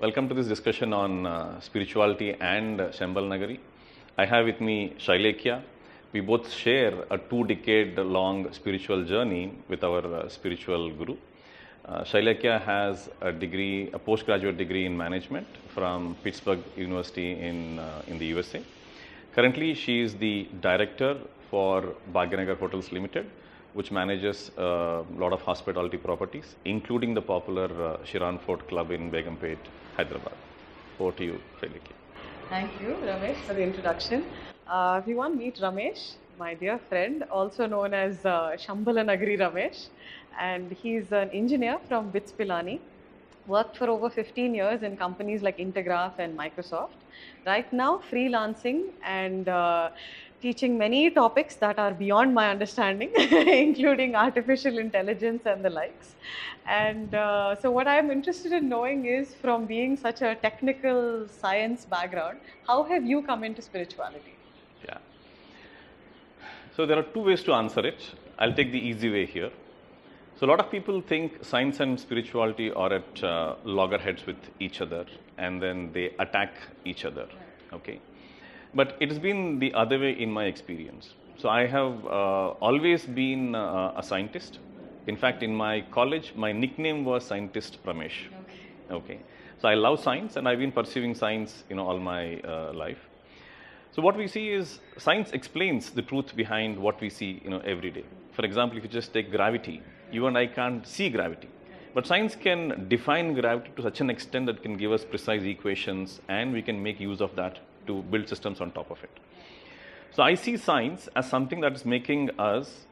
Welcome to this discussion on spirituality and Sambalanagari. I have with me Shailekya. We both share a 2-decade-long spiritual journey with our spiritual guru. Shailekya has a postgraduate degree in management from Pittsburgh University in the USA. Currently, she is the director for Bhagyanagar Hotels Limited, which manages a lot of hospitality properties, including the popular Shiran Fort Club in Begumpet, Hyderabad. Over to you, Shailekya. Thank you, Ramesh, for the introduction. Everyone, meet Ramesh, my dear friend, also known as Sambalanagari Ramesh, and he's an engineer from BITS Pilani. Worked for over 15 years in companies like Intergraph and Microsoft. Right now, freelancing and teaching many topics that are beyond my understanding, including artificial intelligence and the likes. And so what I'm interested in knowing is, from being such a technical science background, how have you come into spirituality? Yeah. So there are two ways to answer it. I'll take the easy way here. So a lot of people think science and spirituality are at loggerheads with each other, and then they attack each other. Okay. But it has been the other way in my experience. So I have always been a scientist. In fact, in my college, my nickname was Scientist Ramesh. Okay. So I love science, and I've been pursuing science, all my life. So what we see is science explains the truth behind what we see, every day. For example, if you just take gravity, you and I can't see gravity. But science can define gravity to such an extent that it can give us precise equations, and we can make use of that to build systems on top of it. So I see science as something that is making us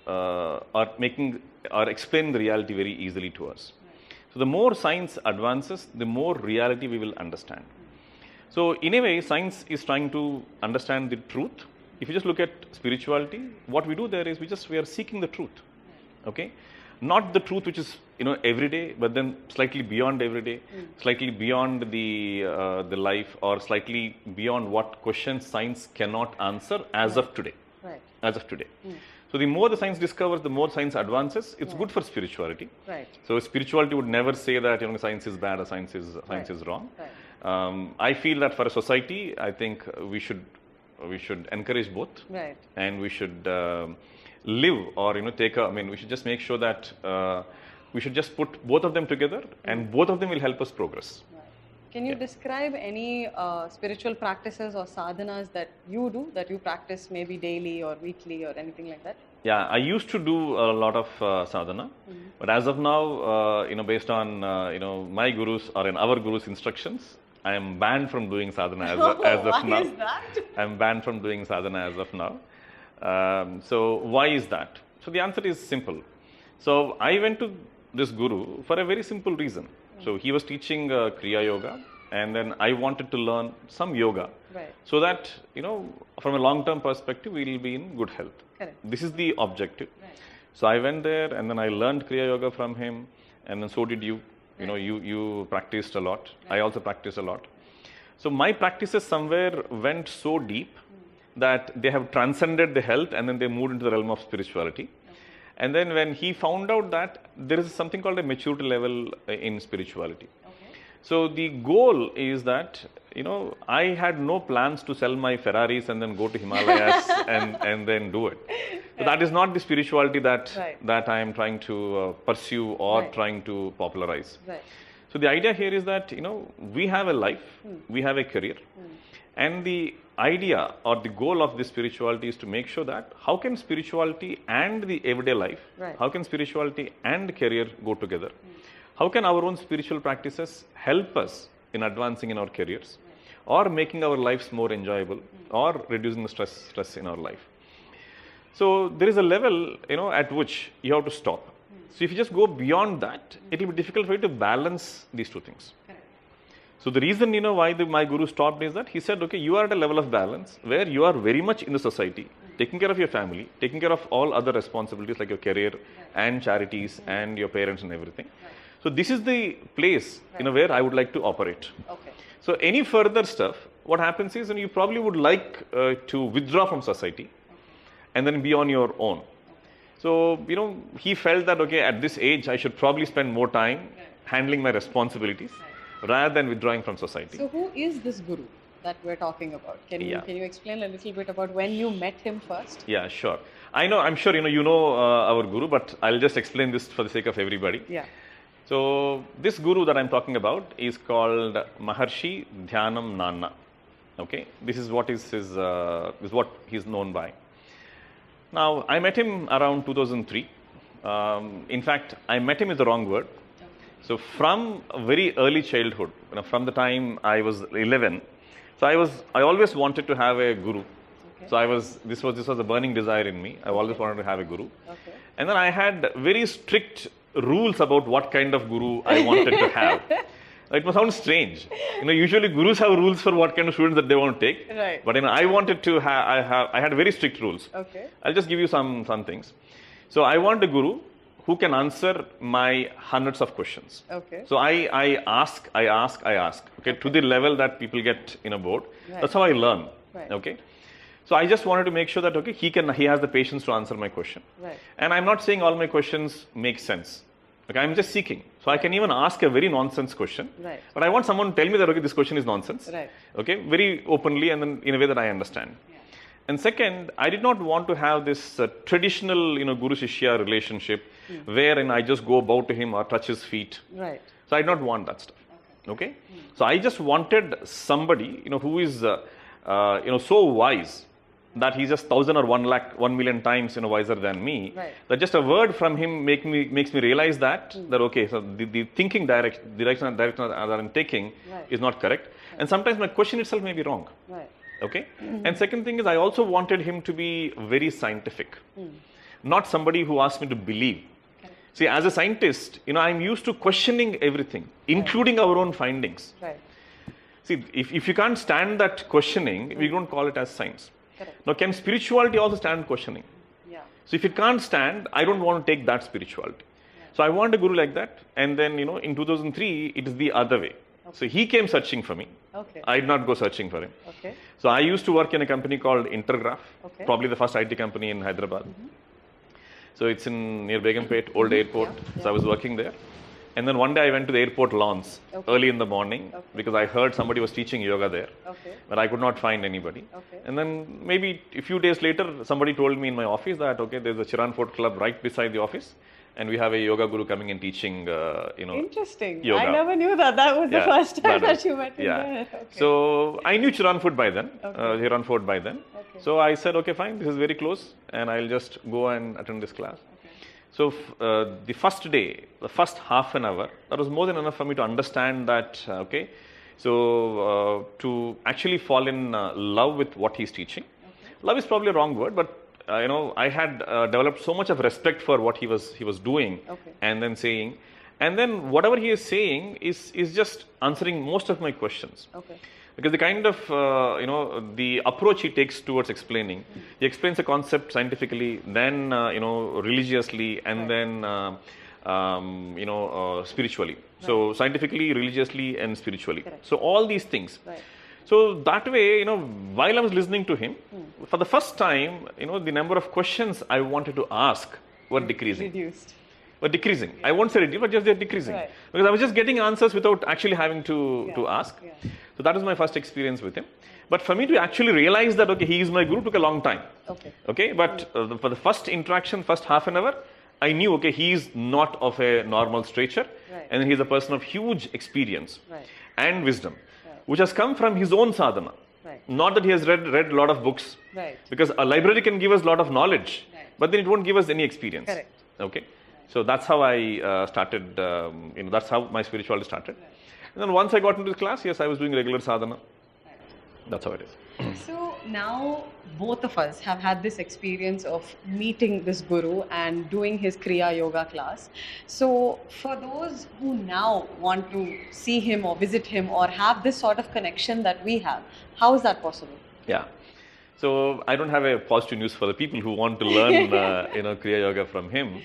or explaining the reality very easily to us. So the more science advances, the more reality we will understand. So in a way, science is trying to understand the truth. If you just look at spirituality, what we do there is we are seeking the truth. Okay, not the truth which is every day, but then slightly beyond every day, slightly beyond the life, or slightly beyond what questions science cannot answer as of today. Right. As of today. So the more the science discovers, the more science advances. It's good for spirituality. Right. So spirituality would never say that science is bad or science is wrong. Right. I feel that for a society, I think we should encourage both. Right. And we should live, or we should just make sure that we should just put both of them together, and both of them will help us progress. Right. Can you describe any spiritual practices or sadhanas that you do, that you practice maybe daily or weekly or anything like that? Yeah, I used to do a lot of sadhana, but as of now, based on my gurus or in our gurus' instructions, I am banned from doing sadhana as of now. Why is that? I am banned from doing sadhana as of now. So why is that? So the answer is simple. So I went to this guru for a very simple reason. So he was teaching Kriya Yoga, and then I wanted to learn some yoga, Right. so that from a long-term perspective we will be in good health. Correct. This is the objective. Right. So I went there, and then I learned Kriya Yoga from him, and then so did you. You practiced a lot. I also practiced a lot. So my practices somewhere went so deep that they have transcended the health, and then they moved into the realm of spirituality. And then when he found out that there is something called a maturity level in spirituality. So the goal is that, I had no plans to sell my Ferraris and then go to Himalayas and then do it. So that is not the spirituality that I am trying to pursue or trying to popularize. Right. So the idea here is that, we have a life, we have a career, and the idea or the goal of this spirituality is to make sure that how can spirituality and the everyday life, how can spirituality and career go together? How can our own spiritual practices help us in advancing in our careers, or making our lives more enjoyable, or reducing the stress in our life? So there is a level, at which you have to stop. So if you just go beyond that, it will be difficult for you to balance these two things. So the reason, why my guru stopped is that he said, okay, you are at a level of balance where you are very much in the society, taking care of your family, taking care of all other responsibilities like your career and charities and your parents and everything. So this is the place, where I would like to operate. Okay. So any further stuff, what happens is, you probably would like to withdraw from society and then be on your own. So, he felt that, okay, at this age, I should probably spend more time handling my responsibilities. rather than withdrawing from society. So who is this guru that we're talking about? Can you explain a little bit about when you met him first? Yeah, sure. I'm sure you know our guru, but I'll just explain this for the sake of everybody. Yeah. So this guru that I'm talking about is called Maharshi Dhyanam Nanna. Okay, this is what he's known by. Now, I met him around 2003. In fact, I met him is the wrong word. So from a very early childhood, from the time I was 11, so I always wanted to have a guru. Okay. So this was a burning desire in me. I always wanted to have a guru. Okay. And then I had very strict rules about what kind of guru I wanted to have. It must sound strange. Usually gurus have rules for what kind of students that they want to take. Right. But I wanted to I had very strict rules. Okay. I'll just give you some things. So I want a guru who can answer my hundreds of questions. Okay. So I ask. Okay, to the level that people get bored. Right. That's how I learn. Right. Okay. So I just wanted to make sure that he has the patience to answer my question. Right. And I'm not saying all my questions make sense. Okay, I'm just seeking. So I can even ask a very nonsense question. Right. But I want someone to tell me that this question is nonsense. Right. Okay, very openly and then in a way that I understand. Yeah. And second, I did not want to have this traditional, guru shishya relationship wherein I just go bow to him or touch his feet. Right. So I did not want that stuff. Okay. So I just wanted somebody, who is, so wise that he's just 1,000 or 1 million times, wiser than me. Right. That just a word from him makes me realize that okay, so the thinking direction that I'm taking is not correct. Right. And sometimes my question itself may be wrong. Right. Okay. And second thing is I also wanted him to be very scientific, not somebody who asked me to believe. Okay. See, as a scientist, I'm used to questioning everything, including our own findings. Right. See, if you can't stand that questioning, we don't call it as science. Correct. Now, can spirituality also stand questioning? Yeah. So if it can't stand, I don't want to take that spirituality. Yeah. So I want a guru like that. And then, in 2003, it is the other way. Okay. So he came searching for me. Okay. I did not go searching for him. Okay. So I used to work in a company called Intergraph, okay. Probably the first IT company in Hyderabad. So it's near Begumpet, old airport. Yeah. So I was working there. And then one day I went to the airport lawns early in the morning because I heard somebody was teaching yoga there. Okay. But I could not find anybody. Okay. And then maybe a few days later, somebody told me in my office that, there's a Chiran Fort Club right beside the office. And we have a yoga guru coming and teaching, Interesting. Yoga. I never knew that. That was the first time that you met him there. Okay. So I knew Chiran Fort by then. Chiran Fort by then. Okay. So I said, okay, fine, this is very close. And I'll just go and attend this class. So the first day, the first half an hour, that was more than enough for me to understand that, so to actually fall in love with what he's teaching. Okay. Love is probably a wrong word, but I had developed so much of respect for what he was doing and then saying. And then whatever he is saying is just answering most of my questions. Okay. Because the kind of, the approach he takes towards explaining, he explains a concept scientifically, then, religiously, and then, spiritually. Right. So scientifically, religiously, and spiritually. Correct. So all these things. Right. So that way, while I was listening to him, for the first time, the number of questions I wanted to ask were decreasing. Reduced. Were decreasing. Yeah. I won't say reduced, but just they're decreasing. Right. Because I was just getting answers without actually having to ask. Yeah. So that was my first experience with him. But for me to actually realize that, he is my guru took a long time. Okay. But for the first interaction, first half an hour, I knew, he is not of a normal stature. Right. And he's a person of huge experience and wisdom, which has come from his own sadhana. Right. Not that he has read a lot of books. Right. Because a library can give us a lot of knowledge, but then it won't give us any experience. Correct. Okay. So that's how I started, that's how my spirituality started. Right. And then once I got into the class, yes, I was doing regular sadhana. Right. That's how it is. So now both of us have had this experience of meeting this guru and doing his Kriya Yoga class. So for those who now want to see him or visit him or have this sort of connection that we have, how is that possible? Yeah. So I don't have a positive news for the people who want to learn, Kriya Yoga from him.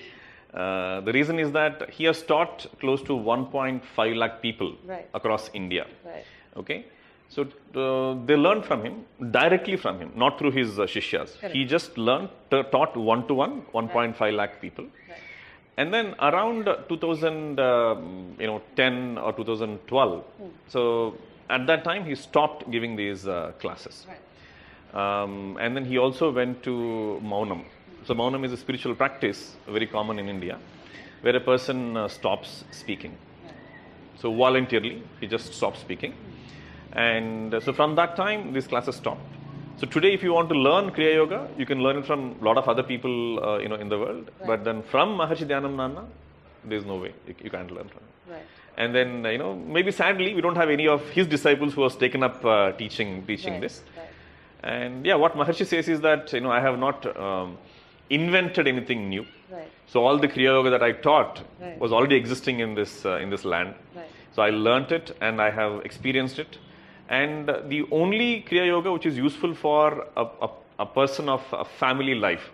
The reason is that he has taught close to 1.5 lakh people across India. Right. Okay. So they learned from him, directly from him, not through his shishyas. Correct. He just taught one-to-one, 1.5 lakh people. Right. And then around 2010 or 2012, so at that time he stopped giving these classes. Right. And then he also went to mounam. So mounam is a spiritual practice, very common in India, where a person stops speaking. So voluntarily, he just stopped speaking. And so from that time, these classes stopped. So today, if you want to learn Kriya Yoga, you can learn it from a lot of other people, in the world. Right. But then from Maharshi Dhyanam Nanna, there's no way you can't learn from him. Right. And then, maybe sadly, we don't have any of his disciples who has taken up teaching Right. this. Right. And yeah, what Maharshi says is that, I have not invented anything new. Right. So all the Kriya Yoga that I taught Right. was already existing in this land. Right. So I learnt it and I have experienced it. And the only Kriya Yoga which is useful for a person of a family life,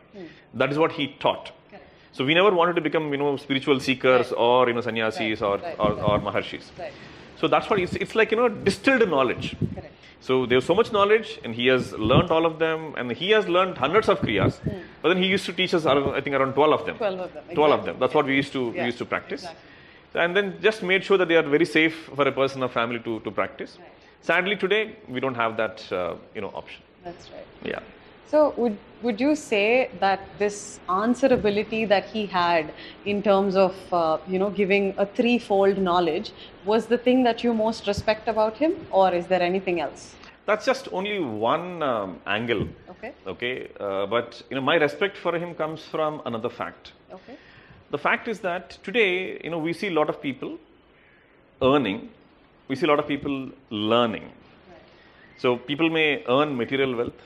that is what he taught. Correct. So we never wanted to become, spiritual seekers Right. or, sannyasis Right. or maharshis. Right. So that's what it's like, distilled knowledge. Correct. So there's so much knowledge and he has learnt all of them and he has learnt hundreds of kriyas. But then he used to teach us, I think, around 12 of them. 12 of them. 12 of exactly. them. That's what we used Yeah. to practice. Exactly. And then just made sure that they are very safe for a person of family to practice. Right. Sadly, today we don't have that option. That's right. Yeah. So would you say that this answerability that he had in terms of giving a threefold knowledge was the thing that you most respect about him, or is there anything else? That's just only one angle. Okay. Okay. But my respect for him comes from another fact. Okay. The fact is that today, we see a lot of people earning. We see a lot of people learning. Right. So people may earn material wealth,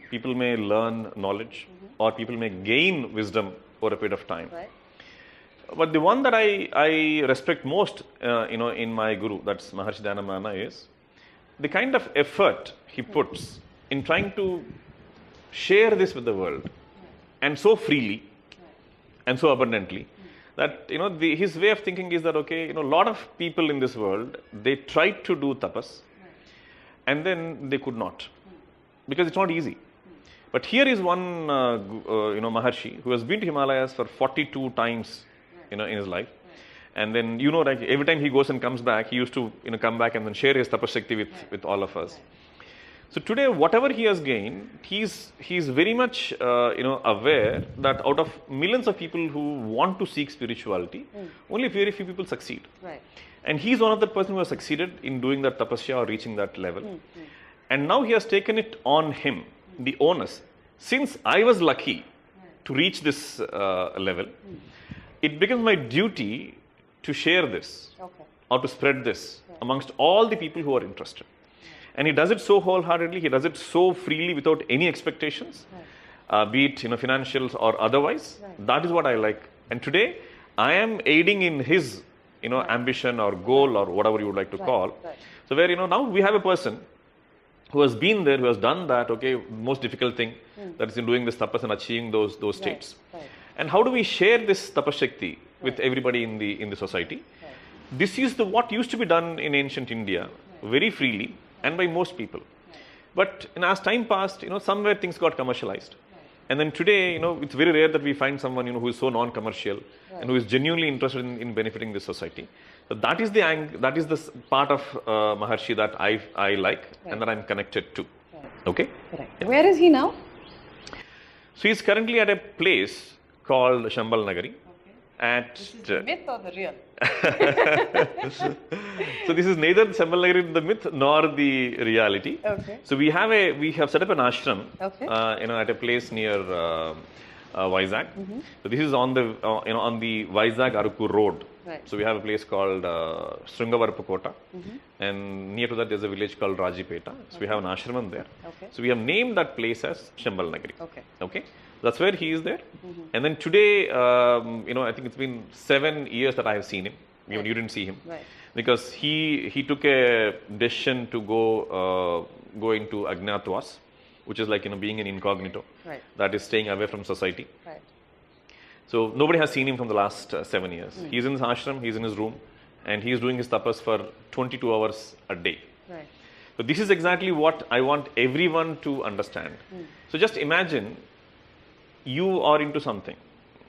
people may learn knowledge, or people may gain wisdom over a period of time. Right. But the one that I respect most, in my guru, that's Maharshi Dhyanam Nanna, is the kind of effort he puts in trying to share this with the world, and so freely, and so abundantly, that his way of thinking is that a lot of people in this world, they tried to do tapas and then they could not, because it's not easy. But here is one Maharshi who has been to Himalayas for 42 times in his life, and then like every time he goes and comes back, he used to come back and then share his tapas shakti with all of us. So today, whatever he has gained, he's very much aware that out of millions of people who want to seek spirituality, only very few people succeed. Right. And he's one of the person who has succeeded in doing that tapasya or reaching that level. And now he has taken it on him, the onus. Since I was lucky to reach this level, it becomes my duty to share this Okay. or to spread this amongst all the people who are interested. And he does it so wholeheartedly, he does it so freely without any expectations, be it financials or otherwise. Right. That is what I like. And today, I am aiding in his ambition or goal or whatever you would like to call. Right. So where now we have a person who has been there, who has done that, most difficult thing, that is in doing this tapas and achieving those states. Right. And how do we share this tapas shakti with everybody in the society? Right. This is what used to be done in ancient India very freely and by most people. But as time passed, somewhere things got commercialized. And then today, it's very rare that we find someone, who is so non-commercial and who is genuinely interested in benefiting the society. So that is that is the part of Maharshi that I like and that I'm connected to. Right. Okay? Correct. Where is he now? So he's currently at a place called Sambalanagari. This is the myth or the real? So this is neither Sambalanagari the myth nor the reality. Okay. So we have set up an ashram, Okay. at a place near Vizag. So this is on the on the Vizag-Araku road. Right. So we have a place called Srungavarapu, and near to that there's a village called Rajipeta. So we have an ashram there. Okay. So we have named that place as Sambalanagari. Okay. Okay. That's where he is there. And then today, I think it's been 7 years that I have seen him. Even you didn't see him. Right. Because he took a decision to go into ajnatam, which is like being an incognito. Right. That is staying away from society. Right. So nobody has seen him from the last 7 years. He's in his ashram, he's in his room, and he's doing his tapas for 22 hours a day. Right. So this is exactly what I want everyone to understand. So just imagine you are into something.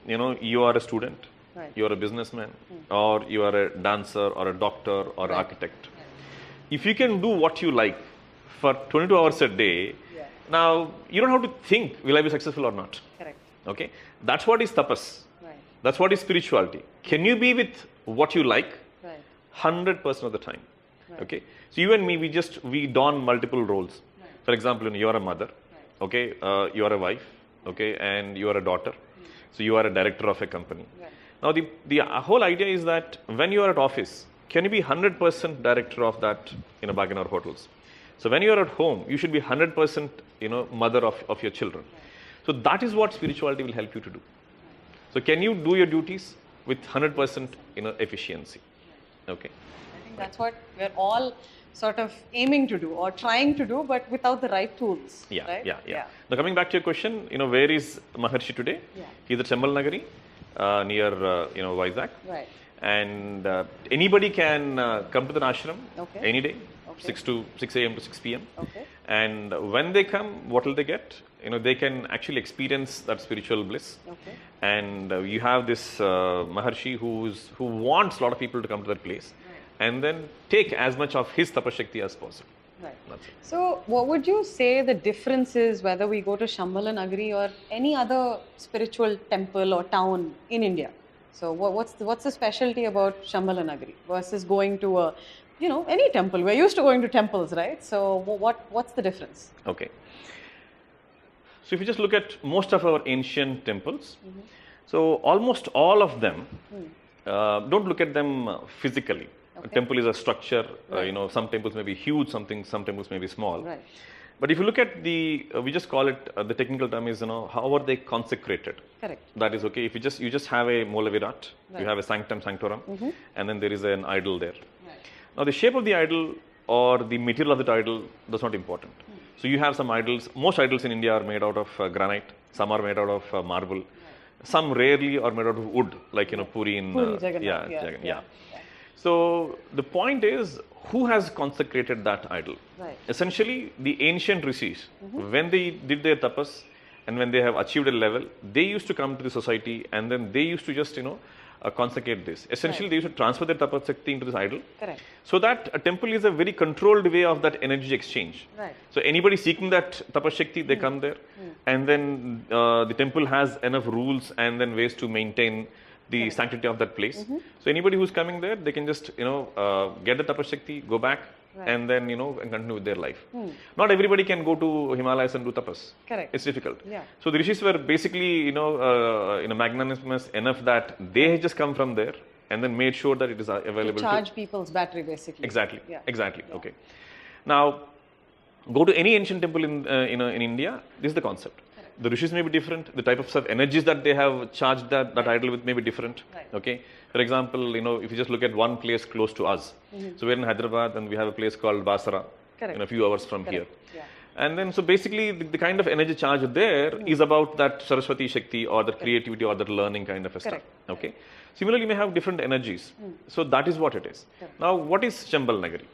You are a student Right. you are a businessman, or you are a dancer, or a doctor, or architect. If you can do what you like for 22 hours a day, now you don't have to think, will I be successful or not? Correct. Okay, that's what is tapas. Right. That's what is spirituality. Can you be with what you like? Right. 100% of the time. Right. Okay, so you and me, we don multiple roles. Right. For example, you are a mother. Right. Okay, you are a wife. Okay, and you are a daughter. So you are a director of a company. Right. Now the whole idea is that when you are at office, can you be 100% director of that bargain or hotels? So when you are at home, you should be 100% mother of your children. So that is what spirituality will help you to do. So can you do your duties with 100% efficiency? Okay. I think that's what we're all sort of aiming to do or trying to do, but without the right tools. Yeah, right? yeah. Now coming back to your question, where is Maharshi today? Yeah. He's at Sambalanagari, near Vizag. Right. And anybody can come to the ashram any day, Okay. 6 a.m. to 6 p.m. Okay. And when they come, what will they get? They can actually experience that spiritual bliss. Okay. And you have this Maharshi who wants a lot of people to come to that place, and then take as much of his tapashakti as possible. Right. That's it. So, what would you say the difference is whether we go to Sambalanagari or any other spiritual temple or town in India? So, what's the specialty about Sambalanagari versus going to a, any temple? We're used to going to temples, right? So, what's the difference? Okay. So if you just look at most of our ancient temples, so almost all of them, don't look at them physically. Okay. A temple is a structure. Right. Some temples may be huge, some temples may be small. Right. But if you look at we just call it, the technical term is, how are they consecrated? Correct. That is okay. If you just have a Mola Virat, Right. you have a sanctum sanctorum, and then there is an idol there. Right. Now the shape of the idol or the material of the idol, that's not important. So you have some idols. Most idols in India are made out of granite. Some are made out of marble. Some rarely are made out of wood, like Puri in Puri, Jagannath. Jagannath, Yeah. So the point is, who has consecrated that idol? Right. Essentially, the ancient rishis, when they did their tapas and when they have achieved a level, they used to come to the society and then they used to just consecrate this. Essentially, Right. they used to transfer their tapas shakti into this idol. Correct. So that a temple is a very controlled way of that energy exchange. Right. So anybody seeking that tapas shakti, they come there, and then the temple has enough rules and then ways to maintain the sanctity of that place. So anybody who's coming there, they can just get the tapas shakti, go back, Right. and then and continue with their life. Not everybody can go to Himalayas and do tapas. Correct. It's difficult. Yeah. So the rishis were basically magnanimous enough that they had just come from there and then made sure that it is available. To charge people's battery, basically. Exactly. Yeah. Exactly. Okay. Now, go to any ancient temple in India. This is the concept. The rishis may be different. The type of energies that they have charged that idol with may be different. Right. Okay. For example, if you just look at one place close to us. So we're in Hyderabad and we have a place called Basara. Correct. A few hours from here. Yeah. And then, so basically, the kind of energy charge there is about that Saraswati Shakti or that creativity or that learning kind of a stuff. Correct. Okay. Similarly, you may have different energies. So that is what it is. Correct. Now, what is Sambalanagari?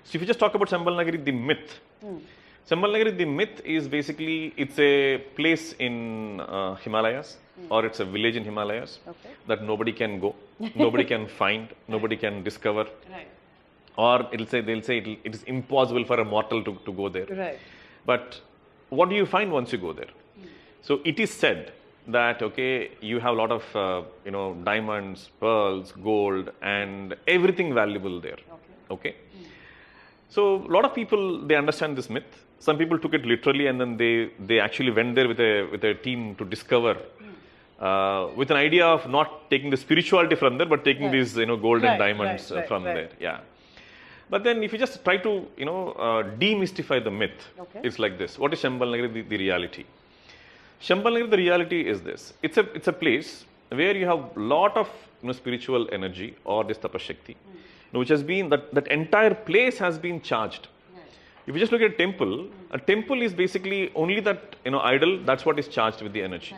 So if you just talk about Sambalanagari, the myth. Sambalanagari, the myth is basically, it's a place in Himalayas or it's a village in Himalayas Okay. that nobody can go, nobody can find, nobody can discover. Right. Or they'll say it is impossible for a mortal to go there. Right. But what do you find once you go there? So it is said that, okay, you have a lot of, diamonds, pearls, gold, and everything valuable there. Okay. So a lot of people, they understand this myth. Some people took it literally and then they actually went there with a team to discover, with an idea of not taking the spirituality from there, but taking Right. these, gold Right, and diamonds right, from right. there. Yeah. But then if you just try to, demystify the myth, Okay. it's like this. What is Sambalanagari, the reality? Sambalanagari, the reality is this. It's a place where you have lot of spiritual energy or this tapashakti, which has been, that entire place has been charged. If you just look at a temple is basically only that idol, that's what is charged with the energy.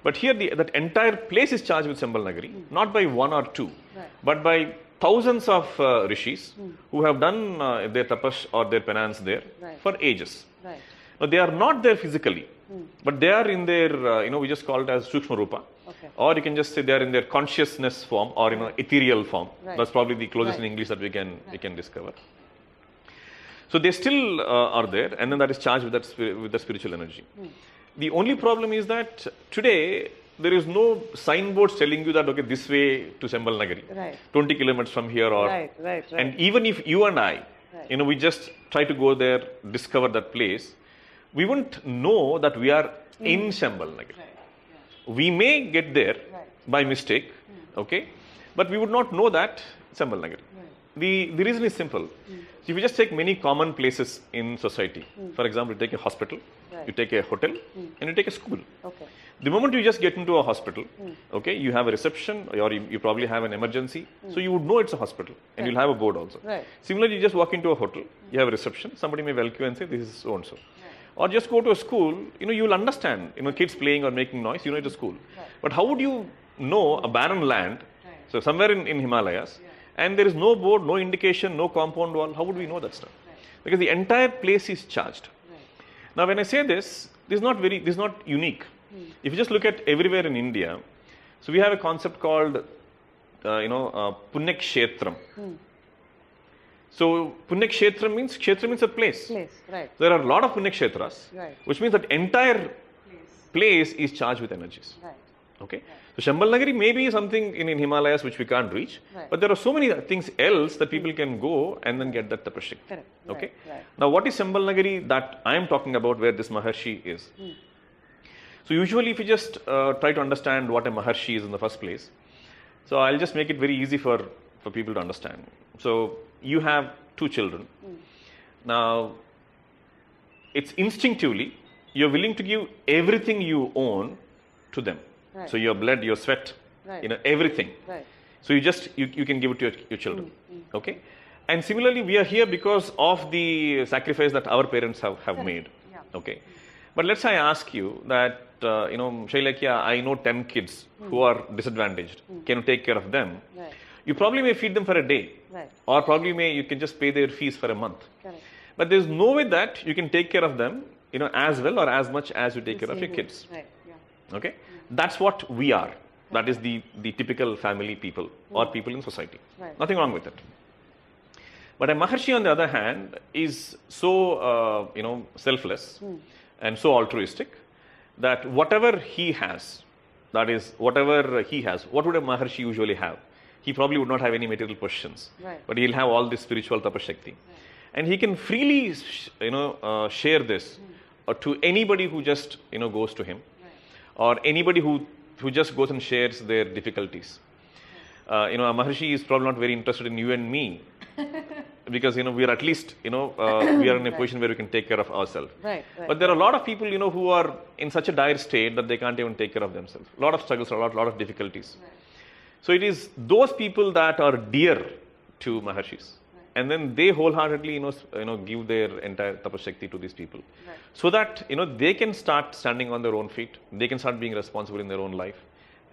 But here that entire place is charged with Sambalanagari, not by one or two, Right. but by thousands of rishis who have done their tapas or their penance there Right. for ages. Right. Now they are not there physically, But they are in their, we just call it as Sukshma Rupa. Okay. Or you can just say they are in their consciousness form or, ethereal form. Right. That's probably the closest in English that we can discover. So they still are there, and then that is charged with that spiritual energy. The only problem is that today there is no signboards telling you that, okay, this way to Sambalanagari, Right. 20 kilometers from here, or Right. and even if you and I, we just try to go there, discover that place, we wouldn't know that we are in Sambalanagari. We may get there by mistake, okay, but we would not know that Sambalanagari. The reason is simple. So if you just take many common places in society, for example, you take a hospital, you take a hotel, and you take a school. Okay. The moment you just get into a hospital, okay, you have a reception, or you probably have an emergency, so you would know it's a hospital, and you'll have a board also. Right. Similarly, you just walk into a hotel, you have a reception, somebody may welcome you and say, this is so and so. Or just go to a school, you will understand, kids playing or making noise, it's a school. But how would you know a barren land, so somewhere in Himalayas, and there is no board, no indication, no compound wall, how would we know that stuff? Because the entire place is charged. Now, when I say this, this is not unique. If you just look at everywhere in India, so we have a concept called, Punyakshetram. So, Punyakshetram means a place. Right. There are a lot of Punyakshetras, which means that entire place is charged with energies. Right. Okay. So, Sambalanagari may be something in Himalayas which we can't reach, but there are so many things else that people can go and then get that tapasya. Correct. Okay. Right. Now, what is Sambalanagari that I am talking about, where this Maharshi is? So, usually, if you just try to understand what a Maharshi is in the first place, so I'll just make it very easy for people to understand. So, you have two children. Now, it's instinctively, you're willing to give everything you own to them. Right. So, your blood, your sweat, everything. Right. So, you can give it to your children. Okay. And similarly, we are here because of the sacrifice that our parents have made. Yeah. Okay. But let's say I ask you that, Shailakya, I know 10 kids who are disadvantaged. Can you take care of them? Right. You probably may feed them for a day. Right. Or probably you can just pay their fees for a month. Correct. But there's no way that you can take care of them, as well or as much as you take care of your kids. Right. Yeah. Okay? That's what we are. That is the typical family people or people in society. Right. Nothing wrong with it. But a Maharshi, on the other hand, is so, selfless and so altruistic that whatever he has, that is, whatever he has, what would a Maharshi usually have? He probably would not have any material possessions, but he'll have all this spiritual tapashakti. And he can freely, share this to anybody who just, goes to him, or anybody who just goes and shares their difficulties. A Maharshi is probably not very interested in you and me, because, we are at least, we are in a position where we can take care of ourselves. Right. But there are a lot of people, who are in such a dire state that they can't even take care of themselves. A lot of struggles, a lot of difficulties. So it is those people that are dear to Maharshis. And then they wholeheartedly, give their entire tapashakti to these people. So that, they can start standing on their own feet. They can start being responsible in their own life.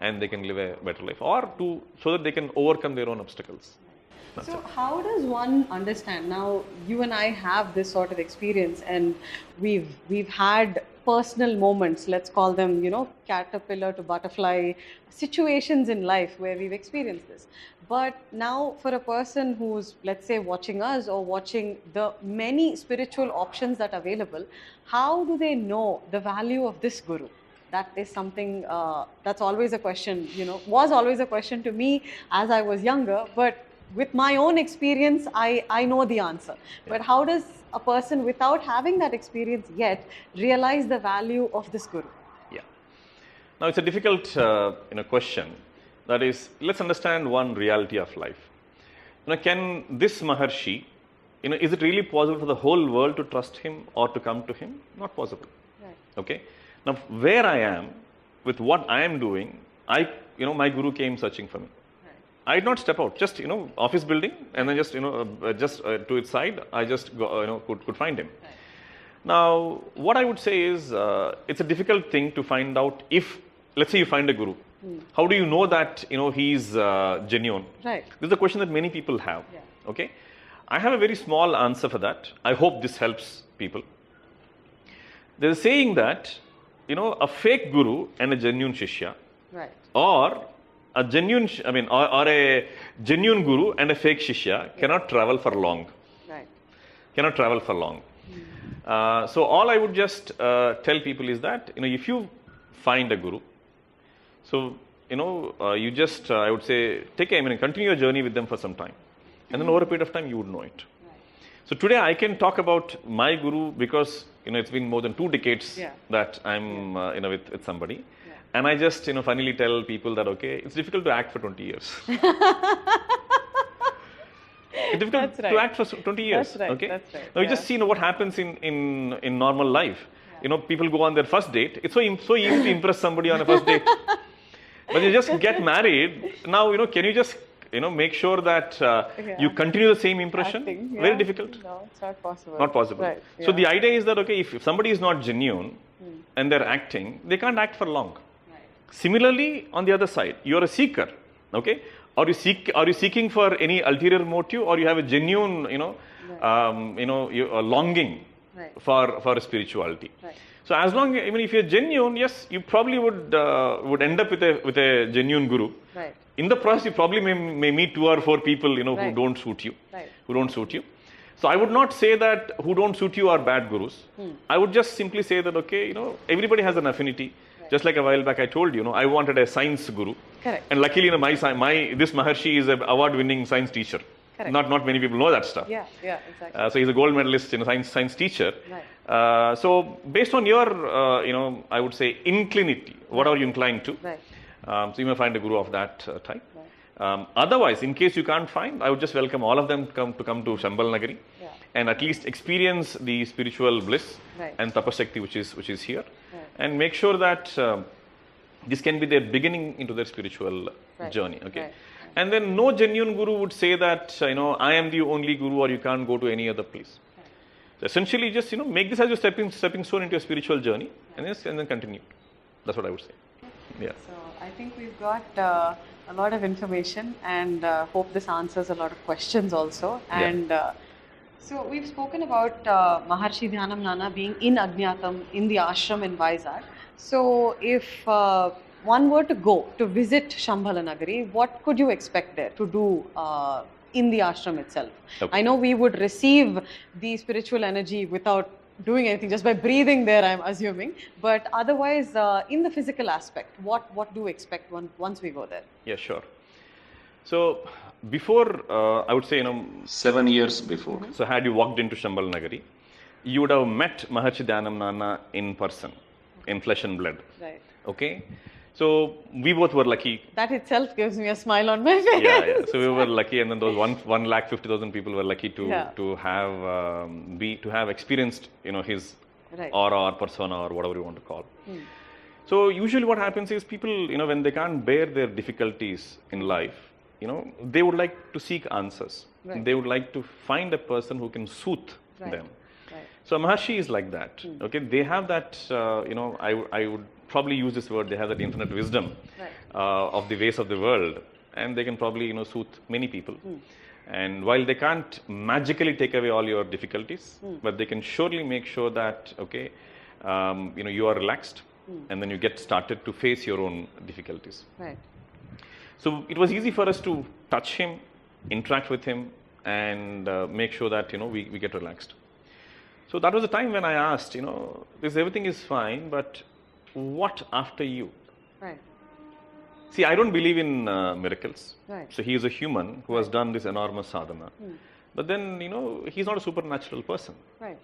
And they can live a better life. Or so that they can overcome their own obstacles. That's So it. how does one understand? Now, you and I have this sort of experience, and we've had personal moments, let's call them, caterpillar to butterfly situations in life where we've experienced this. But now for a person who's, let's say, watching us or watching the many spiritual options that are available, how do they know the value of this guru? That is something that's always a question, was always a question to me as I was younger, but with my own experience, I know the answer. But how does a person without having that experience yet realize the value of this guru? Yeah. Now, it's a difficult question. That is, let's understand one reality of life. Can this Maharshi, is it really possible for the whole world to trust him or to come to him? Not possible. Right. Okay. Now, where I am, with what I am doing, my guru came searching for me. I did not step out, just, office building, and then just, to its side, I just could find him. Right. Now, what I would say is, it's a difficult thing to find out if, let's say you find a guru. How do you know that, he's genuine? Right. This is a question that many people have. Yeah. Okay. I have a very small answer for that. I hope this helps people. There's a saying that a fake guru and a genuine shishya, Right. or a genuine, or a genuine guru and a fake shishya cannot travel for long. Right. Cannot travel for long. So all I would just tell people is that, if you find a guru, so, you just, I would say, continue your journey with them for some time. And then over a period of time, you would know it. Right. So today I can talk about my guru because, it's been more than 2 decades that I'm, with somebody. Yeah. And I just, finally tell people that, okay, it's difficult to act for 20 years. It's difficult to act for 20 years. That's right. Okay. That's right. Now you just see what happens in normal life. People go on their first date. It's so easy to impress somebody on a first date. When you just get married, now can you just make sure that you continue the same impression? Acting, Very difficult. No, it's not possible. Not possible. Right. So the idea is that if somebody is not genuine and they're acting, they can't act for long. Right. Similarly, on the other side, you're a seeker. Okay. Are you seeking for any ulterior motive, or you have a genuine, longing for spirituality? Right. So as long, even if you're genuine, yes, you probably would end up with a genuine guru. Right. In the process, you probably may meet 2 or 4 people, who don't suit you. Right. Who don't suit you. So I would not say that who don't suit you are bad gurus. I would just simply say that, okay, everybody has an affinity. Just like a while back I told you, I wanted a science guru. Correct. And luckily, this Maharshi is an award-winning science teacher. Correct. Not many people know that stuff. Yeah, exactly. So he's a gold medalist, science teacher. Right. So based on your, I would say, inclinity, what are you inclined to? Right. So you may find a guru of that type. Right. Otherwise, in case you can't find, I would just welcome all of them to come to Sambalanagari and at least experience the spiritual bliss and tapasya which is here, and make sure that this can be their beginning into their spiritual journey. Okay. Right. And then no genuine guru would say that, I am the only guru or you can't go to any other place. Right. So essentially just, make this as your stepping stone into your spiritual journey and then continue. That's what I would say. Yeah. So I think we've got a lot of information, and hope this answers a lot of questions also. And so we've spoken about Maharshi Dhyanam Nanna being in ajnatam in the ashram in Vizag. So if one were to go to visit Sambalanagari, what could you expect there to do in the ashram itself? Okay. I know we would receive the spiritual energy without doing anything, just by breathing there, I'm assuming. But otherwise, in the physical aspect, what do you expect once we go there? Yeah, sure. So before, I would say, 7 years before. So had you walked into Sambalanagari, you would have met Maharshi Dhyanam Nanna in person, in flesh and blood. Right. Okay. So we both were lucky. That itself gives me a smile on my face. Yeah. So we were lucky, and then those 150,000 people were lucky to have experienced his aura or persona or whatever you want to call. So usually what happens is people when they can't bear their difficulties in life, they would like to seek answers. Right. They would like to find a person who can soothe them. Right. So Maharshi is like that. Okay, they have that. I would probably use this word. They have that infinite wisdom of the ways of the world, and they can probably soothe many people. And while they can't magically take away all your difficulties, but they can surely make sure that you are relaxed, and then you get started to face your own difficulties. Right. So it was easy for us to touch him, interact with him, and make sure that we get relaxed. So that was the time when I asked, this everything is fine, but what after you? Right. See, I don't believe in miracles. Right. So he is a human who has done this enormous sadhana. But then, he's not a supernatural person. Right.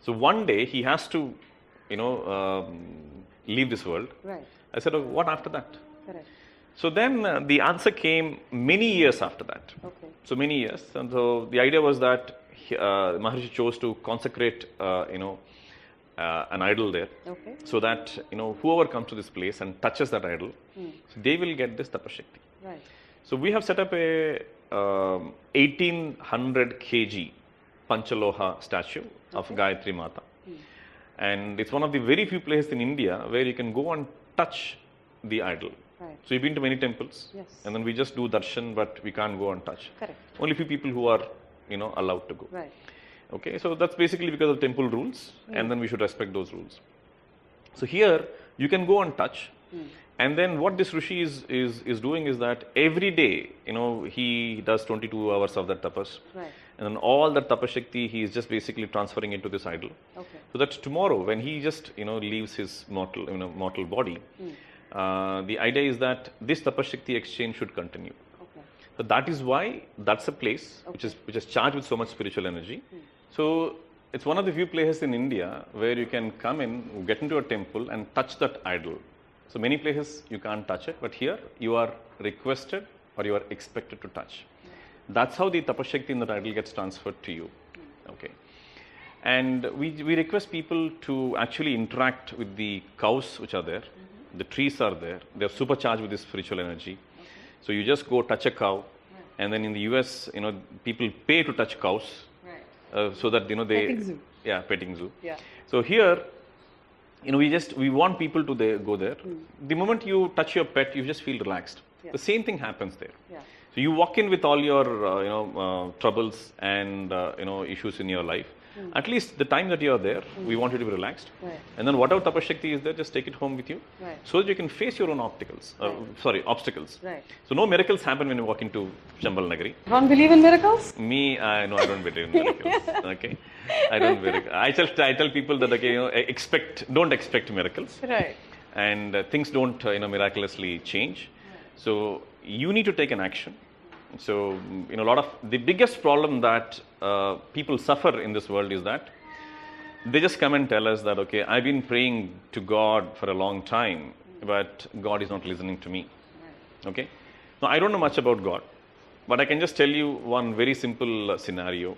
So one day he has to, leave this world. Right. I said, what after that? Correct. So then the answer came many years after that. Okay. So many years. And so the idea was that Maharshi chose to consecrate, an idol there. Okay. So that, whoever comes to this place and touches that idol, so they will get this tapashakti. Right. So we have set up a 1800 kg Panchaloha statue of Gayatri Mata. And it's one of the very few places in India where you can go and touch the idol. Right. So you've been to many temples, Yes. and then we just do darshan, but we can't go and touch. Correct. Only few people who are, allowed to go. Right. Okay, so that's basically because of temple rules, and then we should respect those rules. So here, You can go and touch. And then what this Rishi is doing is that every day, he does 22 hours of that tapas. Right. And then all that tapashakti, he is just basically transferring into this idol. Okay. So that tomorrow, when he just, leaves his mortal body, the idea is that this tapashakti exchange should continue. Okay. So that is why that's a place which is charged with so much spiritual energy. So it's one of the few places in India where you can come in, get into a temple and touch that idol. So many places you can't touch it, but here you are requested or you are expected to touch. That's how the tapashakti in that idol gets transferred to you. Okay. And we request people to actually interact with the cows which are there. The trees are there. They're supercharged with this spiritual energy. So you just go touch a cow, and then in the US, people pay to touch cows. So that they petting zoo. Petting zoo. Yeah. So here, we want people to go there. The moment you touch your pet, you just feel relaxed. Yeah. The same thing happens there. Yeah. So you walk in with all your troubles and issues in your life. At least the time that you are there, we want you to be relaxed. Right. And then whatever tapashakti is there, just take it home with you, Right. so that you can face your own obstacles. Obstacles. Right. So no miracles happen when you walk into Sambalanagari. Don't believe in miracles? Me, I don't believe in miracles. Okay, I don't believe. I tell people that don't expect miracles, Right. and things don't miraculously change. So you need to take an action. So a lot of the biggest problem that people suffer in this world is that they just come and tell us that, okay, I've been praying to God for a long time, but God is not listening to me. Okay. Now I don't know much about God, but I can just tell you one very simple scenario.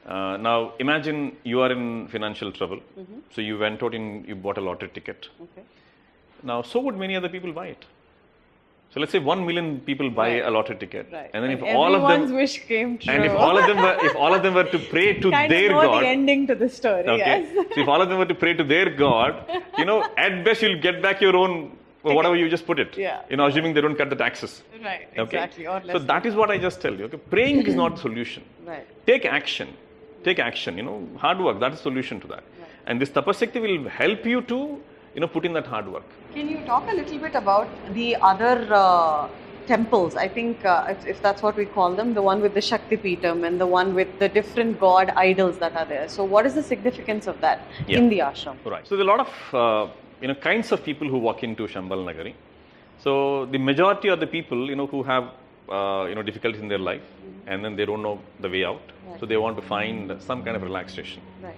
Now imagine you are in financial trouble. So you went out and you bought a lottery ticket. Okay. Now so would many other people buy it. So let's say 1 million people buy a lottery ticket, Right. and then if everyone's wish came true. and if all of them were to pray to kind their of know God, the ending to the story. okay. Yes. So if all of them were to pray to their God, at best you'll get back your own whatever you just put it. Yeah. Assuming they don't cut the taxes. Right. Okay. Exactly. Or So that is what I just tell you. Okay. Praying is not the solution. Right. Take action. Take action. Hard work. That is the solution to that. Right. And this tapasakti will help you to put in that hard work. Can you talk a little bit about the other temples? I think if that's what we call them, the one with the Shakti Peetam and the one with the different god idols that are there. So what is the significance of that in the ashram? Right. So there are a lot of kinds of people who walk into Sambalanagari. So the majority are the people who have difficulties in their life, and then they don't know the way out. Right. So they want to find some kind of relaxation. Right.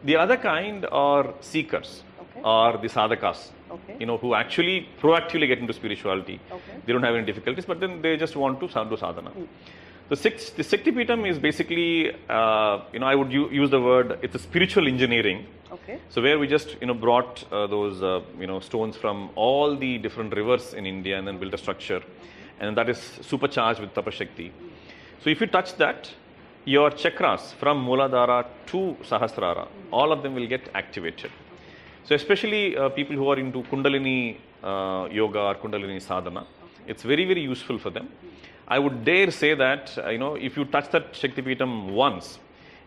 The other kind are seekers, Okay. or the sadhakas. Okay. Who actually proactively get into spirituality. Okay. They don't have any difficulties, but then they just want to do sadhana. The Shakti Peetam is basically, I would use the word, it's a spiritual engineering. Okay. So where we just, brought those, stones from all the different rivers in India and then built a structure. And that is supercharged with tapashakti. So if you touch that, your chakras from Mooladhara to Sahasrara, all of them will get activated. So especially people who are into Kundalini yoga or Kundalini sadhana, it's very, very useful for them. I would dare say that, if you touch that Shakti Peetam once,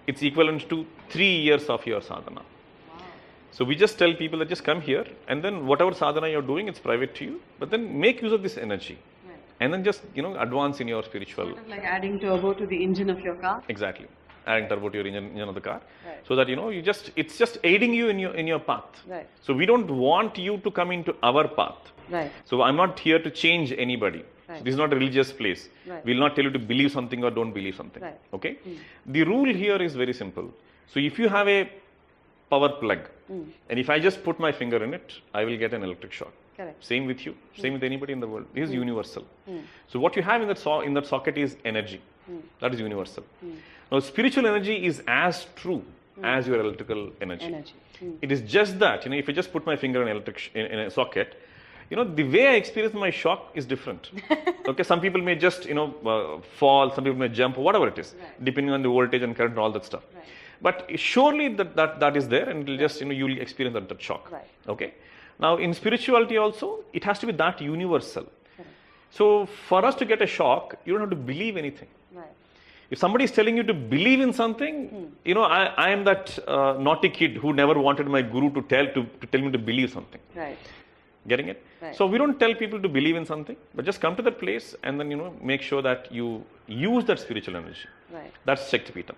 it's equivalent to 3 years of your sadhana. Wow. So we just tell people that just come here, and then whatever sadhana you're doing, it's private to you, but then make use of this energy. Right. And then just, advance in your spiritual. Sort of like adding turbo to the engine of your car. Exactly. Adding turbo to your engine of the car. Right. So that, it's just aiding you in your path. Right. So we don't want you to come into our path. Right. So I'm not here to change anybody. Right. So this is not a religious place. Right. We'll not tell you to believe something or don't believe something. Right. Okay? The rule here is very simple. So if you have a power plug, and if I just put my finger in it, I will get an electric shock. Correct. Same with you, same with anybody in the world. This is universal. So what you have in that socket is energy. That is universal. Now spiritual energy is as true as your electrical energy. It is just that, if I just put my finger in a socket, the way I experience my shock is different. Okay, some people may just, fall, some people may jump, whatever it is, Right. depending on the voltage and current and all that stuff. Right. But surely that is there, and it will just, you'll experience that shock. Right. Okay. Now in spirituality also, it has to be that universal. Correct. So for us to get a shock, you don't have to believe anything. Right. If somebody is telling you to believe in something, I am that naughty kid who never wanted my guru to tell me to believe something. Right. Getting it? Right. So we don't tell people to believe in something, but just come to that place and then make sure that you use that spiritual energy. Right. That's Shaktipeetham.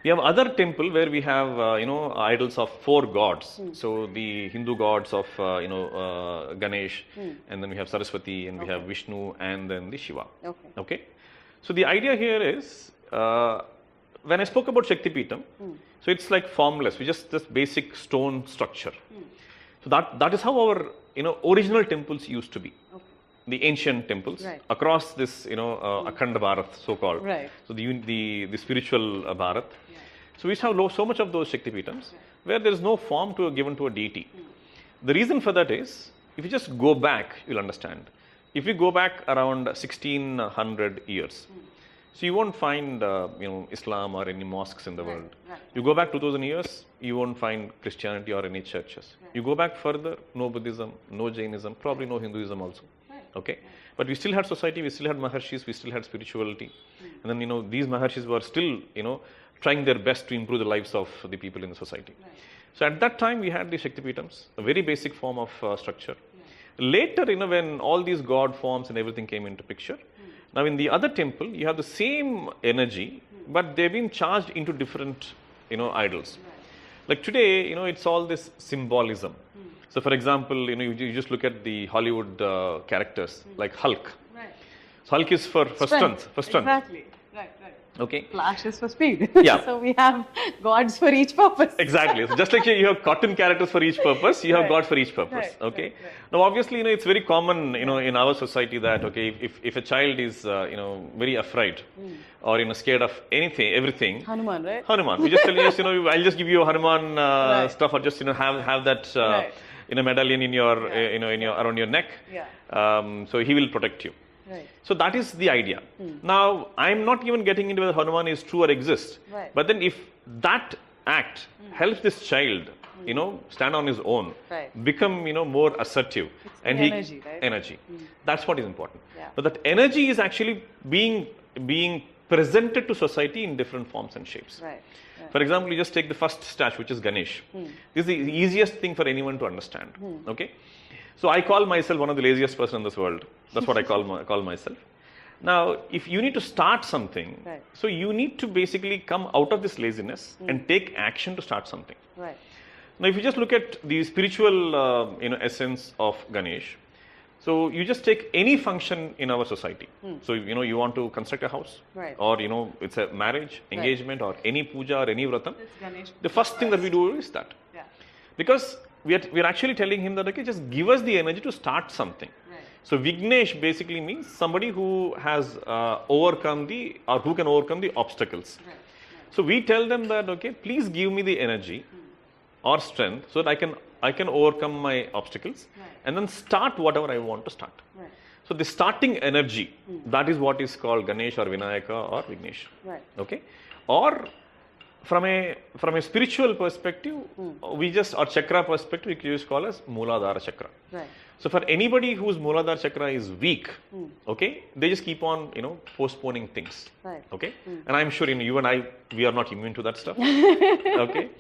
We have other temple where we have idols of 4 gods. So the Hindu gods of Ganesh, and then we have Saraswati, and we have Vishnu, and then the Shiva. Okay. So the idea here is when I spoke about Shaktipeetham, so it's like formless. We just this basic stone structure. So that is how our original temples used to be. The ancient temples across this Akhand Bharat, so called. Right. So the spiritual Bharat. So we used to have so much of those Shaktipeethams where there is no form given to a deity. The reason for that is, if you just go back, you'll understand. If you go back around 1600 years, so you won't find Islam or any mosques in the world. You go back 2000 years, you won't find Christianity or any churches. You go back further, no Buddhism, no Jainism, probably no Hinduism also. Okay, but we still had society, we still had Maharshis, we still had spirituality, and then these Maharshis were still trying their best to improve the lives of the people in the society. So at that time we had the Shaktipeethams, a very basic form of structure. Later, when all these god forms and everything came into picture, now in the other temple you have the same energy, but they've been charged into different idols. Like today, it's all this symbolism. So for example, you just look at the Hollywood characters like Hulk. Right. So Hulk is for strength. Exactly. Right. Okay. Flash is for speed. Yeah. So we have gods for each purpose. Exactly. So just like you have cartoon characters for each purpose, you have gods for each purpose. Right. Okay. Right. Now obviously, it's very common, in our society that if a child is very afraid or scared of everything. Hanuman, right? Hanuman. We just tell you, I'll just give you a Hanuman stuff, or just have that medallion in your around your neck. Yeah. So he will protect you. Right. So that is the idea. Now, I'm not even getting into whether Hanuman is true or exists. Right. But then if that act helps this child, stand on his own, become, more assertive. It's and energy, right? Energy. That's what is important. Yeah. But that energy is actually being presented to society in different forms and shapes. Right. For example, you just take the first statue, which is Ganesh. This is the easiest thing for anyone to understand. Okay. So I call myself one of the laziest person in this world. That's what I call myself. Now, if you need to start something, so you need to basically come out of this laziness and take action to start something. Right. Now, if you just look at the spiritual, essence of Ganesh, so you just take any function in our society. So, you want to construct a house, or, it's a marriage, engagement, or any puja or any vratam. The first thing that we do is that. Yeah. Because we are actually telling him that, okay, just give us the energy to start something. Right. So Vignesh basically means somebody who has who can overcome the obstacles. Right. So we tell them that, okay, please give me the energy or strength so that I can overcome my obstacles and then start whatever I want to start. Right. So the starting energy, that is what is called Ganesh or Vinayaka or Vignesh. Right. Okay. Or from a spiritual perspective, or chakra perspective, we can just call as Mooladhara chakra. Right. So for anybody whose Mooladhara chakra is weak, okay, they just keep on, postponing things. Right. Okay. And I'm sure you and I, we are not immune to that stuff. Okay.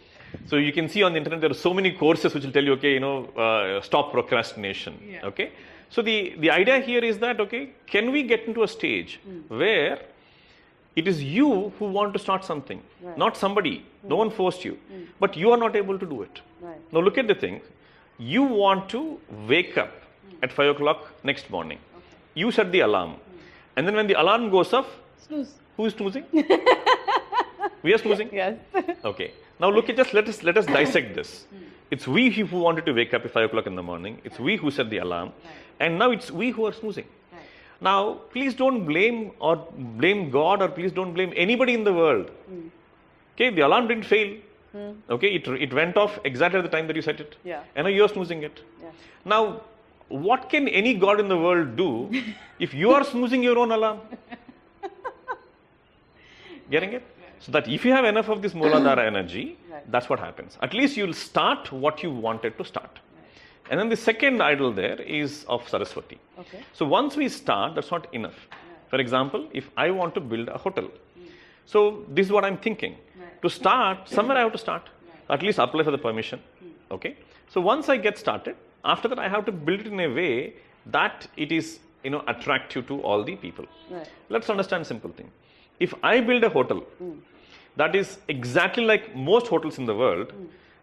So you can see on the internet, there are so many courses which will tell you, okay, stop procrastination. Yeah. Okay. So the idea here is that, okay, can we get into a stage where it is you who want to start something, not somebody. No one forced you, but you are not able to do it. Right. Now look at the thing. You want to wake up at 5 o'clock next morning. Okay. You set the alarm, and then when the alarm goes off, Snooze. who is snoozing? We are snoozing. Yes. Okay. Now look at let us dissect this. It's we who wanted to wake up at 5 o'clock in the morning. It's we who set the alarm, and now it's we who are snoozing. Now, please don't blame God, or please don't blame anybody in the world. Okay, the alarm didn't fail. Okay, it went off exactly at the time that you set it. Yeah. And now you're snoozing it. Yeah. Now, what can any God in the world do if you are snoozing your own alarm? Getting it? So that if you have enough of this Mooladhara energy, that's what happens. At least you'll start what you wanted to start. And then the second idol there is of Saraswati. Okay. So once we start, that's not enough. For example, if I want to build a hotel, So this is what I'm thinking. Right. To start, somewhere I have to start. Right. At least apply for the permission. Okay. So once I get started, after that I have to build it in a way that it is, attractive to all the people. Right. Let's understand simple thing. If I build a hotel that is exactly like most hotels in the world,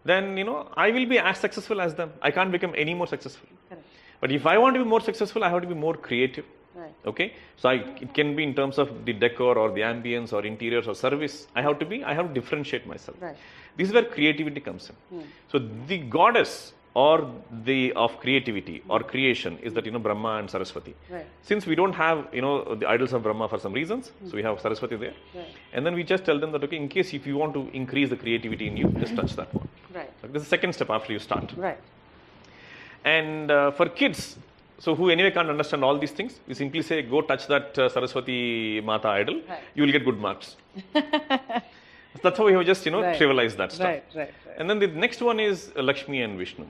then I will be as successful as them. I can't become any more successful. Correct. But if I want to be more successful, I have to be more creative. Right. Okay, so it can be in terms of the decor or the ambience or interiors or service. I have to differentiate myself. Right. This is where creativity comes in. So the goddess or the of creativity or creation is that Brahma and Saraswati. Right. Since we don't have the idols of Brahma for some reasons, so we have Saraswati there. Right. And then we just tell them that okay, in case if you want to increase the creativity in you, just touch that one. Right. So this is the second step after you start. Right. And for kids, so who anyway can't understand all these things, you simply say, go touch that Saraswati Mata idol, Right. you will get good marks. That's how we have just, Right. trivialized that stuff. Right. And then the next one is Lakshmi and Vishnu.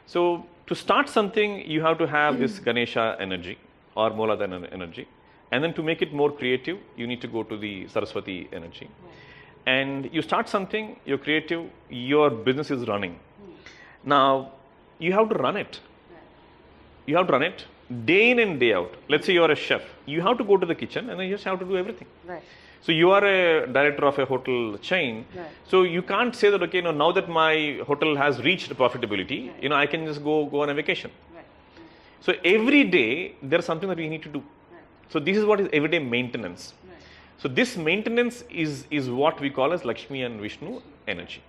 So to start something, you have to have this Ganesha energy or Mooladhana energy. And then to make it more creative, you need to go to the Saraswati energy. And you start something, you're creative, your business is running. Now, you have to run it. You have to run it day in and day out. Let's say you are a chef. You have to go to the kitchen and then you just have to do everything. Right. So you are a director of a hotel chain. Right. So you can't say that, okay, now that my hotel has reached profitability, I can just go on a vacation. Right. So every day there's something that we need to do. Right. So this is what is everyday maintenance. Right. So this maintenance is what we call as Lakshmi and Vishnu energy.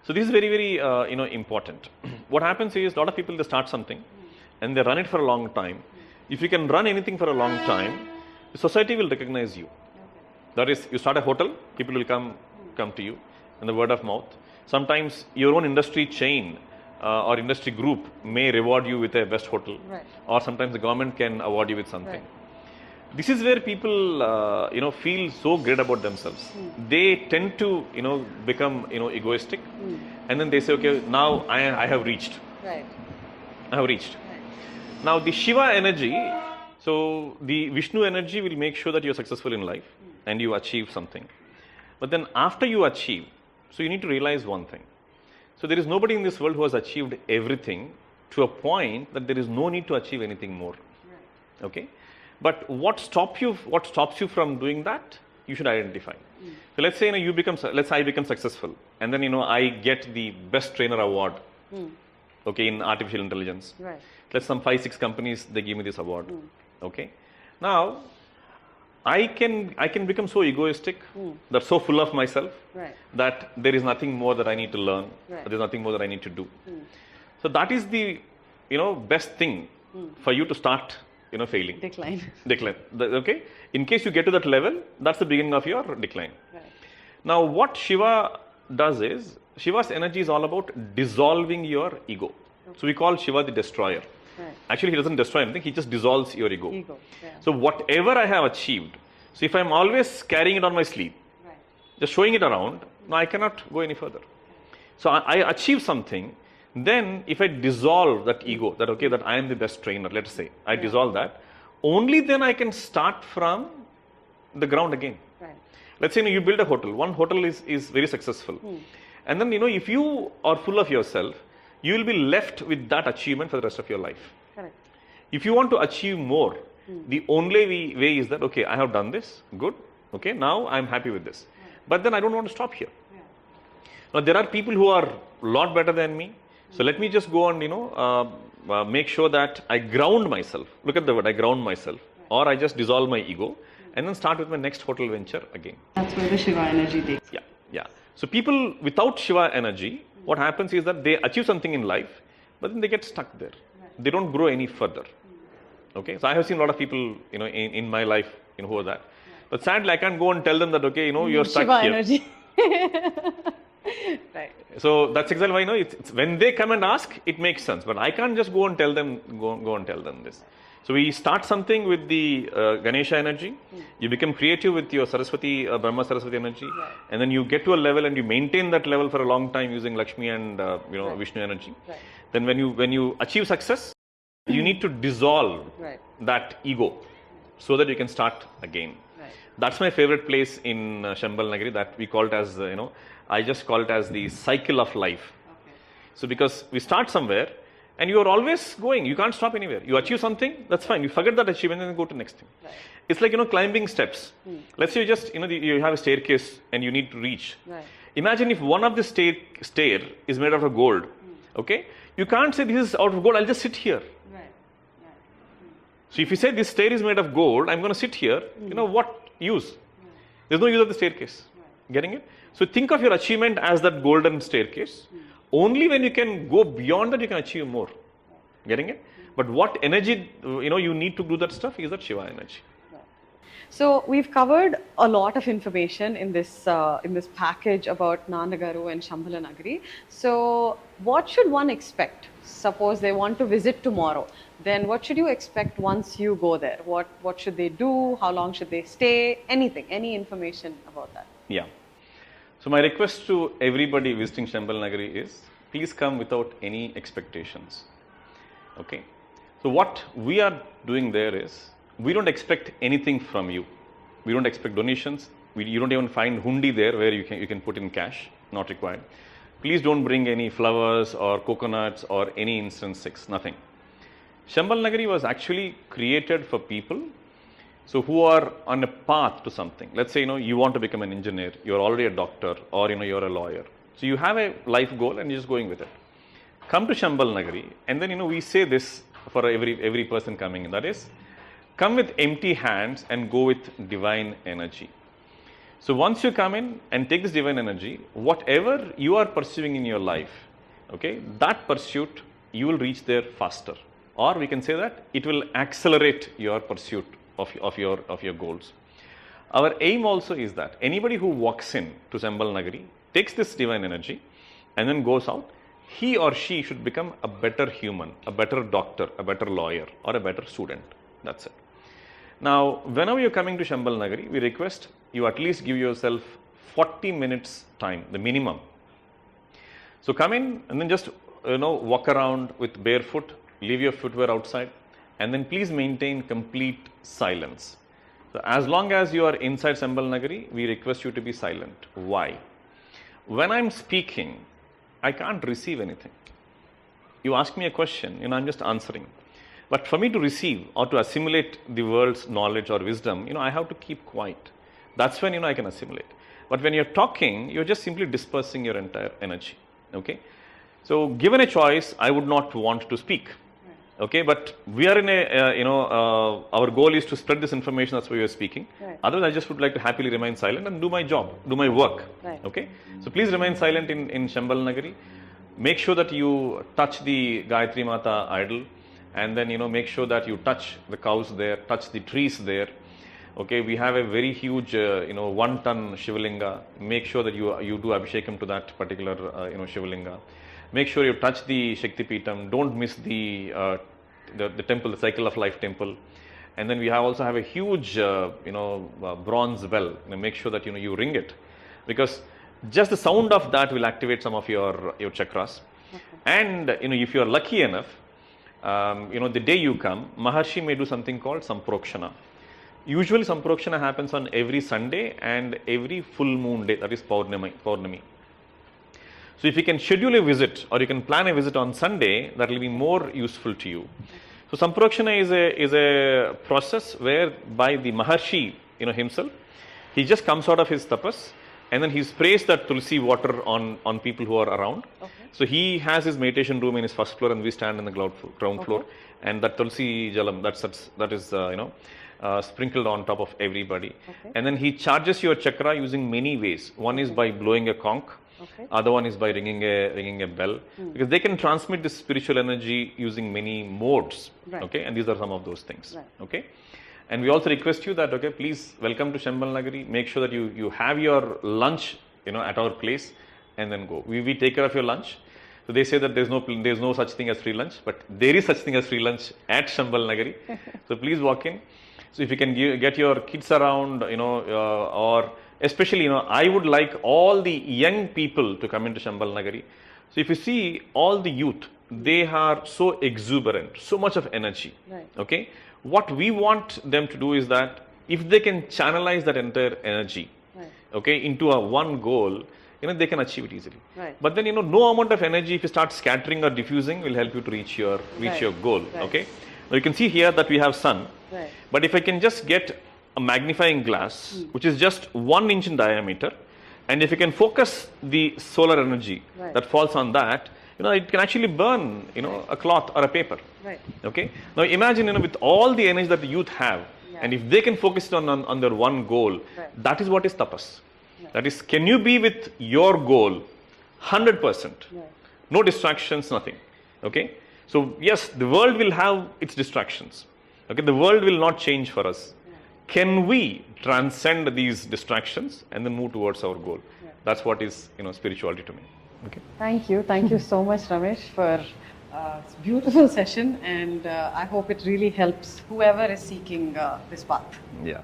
So this is very, very important. What happens is a lot of people, they start something and they run it for a long time. If you can run anything for a long time, the society will recognize you. That is, you start a hotel, people will come to you, and the word of mouth. Sometimes your own industry chain or industry group may reward you with a best hotel, Right. or sometimes the government can award you with something. Right. This is where people feel so great about themselves. They tend to become egoistic, and then they say, okay, now I have reached. Right. I have reached. Right. Now the Shiva energy, so the Vishnu energy will make sure that you're successful in life and you achieve something. But then after you achieve, so you need to realize one thing. So there is nobody in this world who has achieved everything to a point that there is no need to achieve anything more. Right. Okay? But what stops you from doing that, you should identify. So let's say I become successful, and then I get the best trainer award. Okay, in artificial intelligence. Right. Let's some 5-6 companies, they give me this award. Okay. Now I can become so egoistic, that so full of myself, Right. that there is nothing more that I need to learn. Right. There's nothing more that I need to do. So that is the best thing for you to start failing. Decline. Decline. Okay. In case you get to that level, that's the beginning of your decline. Right. Now what Shiva does is, Shiva's energy is all about dissolving your ego. So we call Shiva the destroyer. Right. Actually, he doesn't destroy anything, he just dissolves your ego. Ego. Yeah. So whatever I have achieved, so if I'm always carrying it on my sleeve, Right. just showing it around, now I cannot go any further. So I achieve something, then if I dissolve that ego, that okay, that I am the best trainer, let's say, I dissolve that, only then I can start from the ground again. Right. Let's say you build a hotel, one hotel is very successful. And then if you are full of yourself, you will be left with that achievement for the rest of your life. Correct. If you want to achieve more, the only way is that, okay, I have done this, good, okay, now I'm happy with this. But then I don't want to stop here. Yeah. Now there are people who are a lot better than me, so let me just go and make sure that I ground myself. Look at the word, I ground myself, or I just dissolve my ego, and then start with my next hotel venture again. That's where the Shiva energy takes. Yeah. So people without Shiva energy, what happens is that they achieve something in life, but then they get stuck there. They don't grow any further. Okay, so I have seen a lot of people, in my life, who are that. But sadly, I can't go and tell them that, okay, you're stuck Shiva here. energy. Right. So that's exactly why, it's when they come and ask, it makes sense. But I can't just go and tell them, go and tell them this. So we start something with the Ganesha energy. You become creative with your Saraswati, Brahma Saraswati energy, and then you get to a level and you maintain that level for a long time using Lakshmi and Vishnu energy. Right. Then when you achieve success, you need to dissolve Right. that ego so that you can start again. Right. That's my favorite place in Sambalanagari, that we call it as, I just call it as the cycle of life. Okay. So because we start somewhere and you are always going, you can't stop anywhere. You achieve something, that's fine. You forget that achievement and then go to the next thing. Right. It's like, climbing steps. Let's say you just, you have a staircase and you need to reach. Right. Imagine if one of the stair is made out of gold, okay? You can't say this is out of gold, I'll just sit here. Right. So if you say this stair is made of gold, I'm going to sit here, what use? There's no use of the staircase. Getting it? So think of your achievement as that golden staircase. Only when you can go beyond that, you can achieve more. Getting it? But what energy, you need to do that stuff is that Shiva energy. So we've covered a lot of information in this package about Nandagaru and Sambalanagari. So what should one expect? Suppose they want to visit tomorrow, then what should you expect once you go there? What should they do? How long should they stay? Anything, any information about that? Yeah. So my request to everybody visiting Sambalanagari is, please come without any expectations. Okay. So what we are doing there is, we don't expect anything from you. We don't expect donations. You don't even find hundi there where you can put in cash, not required. Please don't bring any flowers or coconuts or any incense sticks, nothing. Sambalanagari was actually created for people who are on a path to something. Let's say, you want to become an engineer, you're already a doctor, or you're a lawyer. So you have a life goal and you're just going with it. Come to Sambalanagari, and then we say this for every person coming in, that is, come with empty hands and go with divine energy. So once you come in and take this divine energy, whatever you are pursuing in your life, okay, that pursuit, you will reach there faster. Or we can say that it will accelerate your pursuit of your goals. Our aim also is that anybody who walks in to Sambalanagari, takes this divine energy and then goes out, he or she should become a better human, a better doctor, a better lawyer, or a better student. That's it. Now, whenever you're coming to Sambalanagari, we request you at least give yourself 40 minutes time, the minimum. So come in and then just walk around with barefoot, leave your footwear outside, and then please maintain complete silence. So as long as you are inside Sambalanagari, we request you to be silent. Why? When I'm speaking, I can't receive anything. You ask me a question, I'm just answering. But for me to receive or to assimilate the world's knowledge or wisdom, I have to keep quiet. That's when, I can assimilate. But when you're talking, you're just simply dispersing your entire energy. Okay? So given a choice, I would not want to speak. Okay? But we are in our goal is to spread this information, that's why we are speaking. Right. Otherwise, I just would like to happily remain silent and do my job, do my work. Right. Okay? So please remain silent in Sambalanagari. Make sure that you touch the Gayatri Mata idol. And then, make sure that you touch the cows there, touch the trees there. Okay, we have a very huge, 1 ton Shivalinga. Make sure that you do Abhishekam to that particular, Shivalinga. Make sure you touch the Shakti Peetam. Don't miss the temple, the Cycle of Life temple. And then we also have a huge, bronze bell. Make sure that, you ring it. Because just the sound of that will activate some of your chakras. Okay. And, if you are lucky enough, the day you come, Maharshi may do something called Samprakshana. Usually Samprakshana happens on every Sunday and every full moon day, that is Paurnami. So if you can schedule a visit or you can plan a visit on Sunday, that will be more useful to you. So Samprakshana is a process where by the Maharshi, himself, he just comes out of his tapas and then he sprays that tulsi water on people who are around. Okay. So he has his meditation room in his first floor and we stand in the ground floor, and that tulsi jalam, that is sprinkled on top of everybody. Okay. And then he charges your chakra using many ways. One is by blowing a conch. Okay. Other one is by ringing a bell, because they can transmit this spiritual energy using many modes. Right. Okay, and these are some of those things. Right. Okay. And we also request you that, okay, please welcome to Sambalanagari. Make sure that you have your lunch, at our place, and then go. We take care of your lunch. So they say that there's no such thing as free lunch, but there is such thing as free lunch at Sambalanagari. So please walk in. So if you can get your kids around, or especially, I would like all the young people to come into Sambalanagari. So if you see all the youth, they are so exuberant, so much of energy. Right. Okay. What we want them to do is that if they can channelize that entire energy, Right. okay, into a one goal, they can achieve it easily. Right. But then, no amount of energy, if you start scattering or diffusing, will help you to reach your Right. goal. Right. Okay. Now you can see here that we have sun. Right. But if I can just get a magnifying glass, which is just 1 inch in diameter, and if you can focus the solar energy Right. that falls on that, it can actually burn, a cloth or a paper. Right. Okay. Now imagine, with all the energy that the youth have, Yeah. and if they can focus it on their one goal, Right. that is what is tapas. That is, can you be with your goal 100%? Right. No distractions, nothing. Okay. So yes, the world will have its distractions. Okay. The world will not change for us. Can we transcend these distractions and then move towards our goal? That's what is, spirituality to me. Okay. Thank you so much, Ramesh, for this beautiful session, and I hope it really helps whoever is seeking this path. Yeah.